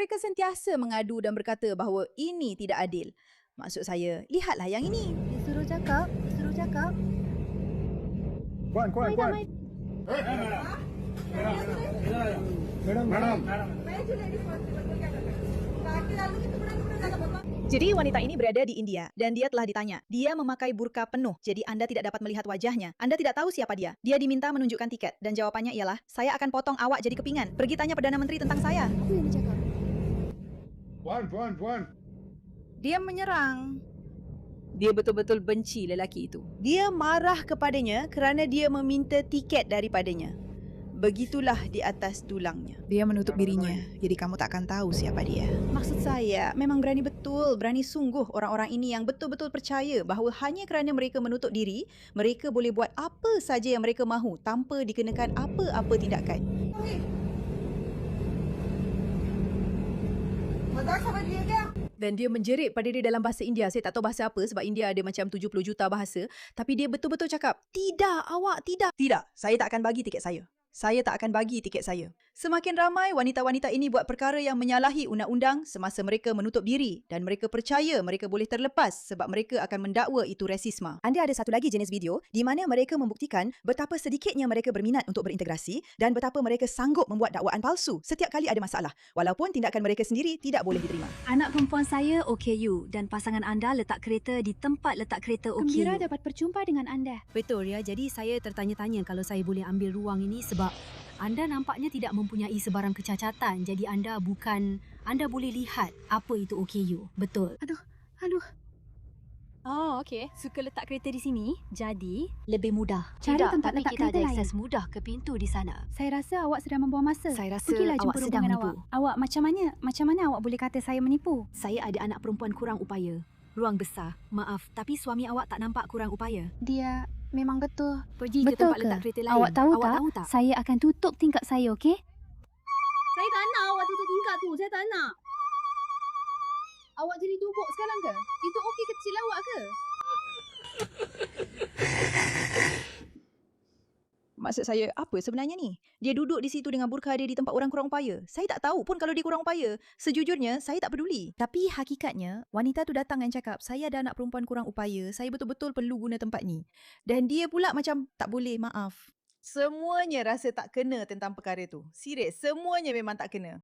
mereka sentiasa mengadu dan berkata bahawa ini tidak adil. Maksud saya, lihatlah yang ini. Disuruh cakap. Kuan. Madam. Jadi wanita ini berada di India dan dia telah ditanya. Dia memakai burka penuh, jadi anda tidak dapat melihat wajahnya. Anda tidak tahu siapa dia. Dia diminta menunjukkan tiket dan jawapannya ialah, saya akan potong awak jadi kepingan. Pergi tanya Perdana Menteri tentang saya. Apa yang dia cakap? Puan. Dia menyerang. Dia betul-betul benci lelaki itu. Dia marah kepadanya kerana dia meminta tiket daripadanya. Begitulah di atas tulangnya. Dia menutup dirinya, jadi kamu tak akan tahu siapa dia. Maksud saya, memang berani betul, berani sungguh orang-orang ini yang betul-betul percaya bahawa hanya kerana mereka menutup diri, mereka boleh buat apa saja yang mereka mahu tanpa dikenakan apa-apa tindakan. Dan dia menjerit pada dia dalam bahasa India. Saya tak tahu bahasa apa sebab India ada macam 70 juta bahasa. Tapi dia betul-betul cakap, tidak, awak tidak. Tidak, saya tak akan bagi tiket saya. Saya tak akan bagi tiket saya. Semakin ramai wanita-wanita ini buat perkara yang menyalahi undang-undang semasa mereka menutup diri dan mereka percaya mereka boleh terlepas sebab mereka akan mendakwa itu rasisme. Anda ada satu lagi jenis video di mana mereka membuktikan betapa sedikitnya mereka berminat untuk berintegrasi dan betapa mereka sanggup membuat dakwaan palsu setiap kali ada masalah walaupun tindakan mereka sendiri tidak boleh diterima. Anak perempuan saya OKU dan pasangan anda letak kereta di tempat letak kereta OKU. Gembira dapat berjumpa dengan anda. Betul ya, jadi saya tertanya-tanya kalau saya boleh ambil ruang ini sebab anda nampaknya tidak mempunyai sebarang kecacatan. Jadi anda boleh lihat apa itu OKU. Betul. Aduh. Oh, okey. Suka letak kereta di sini, jadi lebih mudah. Cari tempat tapi letak kita kereta ada lain. akses mudah ke pintu di sana. Saya rasa awak sedang membuang masa. Saya rasa Pergilah jumpa awak sedang rombongan menipu. awak. Macam mana awak boleh kata saya menipu? Saya ada anak perempuan kurang upaya. Ruang besar. Maaf, tapi suami awak tak nampak kurang upaya. Dia memang betul. Pergi ke Betul tempat ke? letak kereta lain. Awak tahu tak? tak? Saya akan tutup tingkap saya, okey? Saya tak nak awak tutup tingkap tu. Saya tak nak. Awak jadi tumbuk sekarang ke? Itu okey kecil awak ke? Maksud saya, apa sebenarnya ni? Dia duduk di situ dengan burka dia di tempat orang kurang upaya. Saya tak tahu pun kalau dia kurang upaya. Sejujurnya, saya tak peduli. Tapi hakikatnya, wanita tu datang dan cakap, saya ada anak perempuan kurang upaya. Saya betul-betul perlu guna tempat ni. Dan dia pula macam, tak boleh, maaf. Semuanya rasa tak kena tentang perkara tu. Serius, semuanya memang tak kena.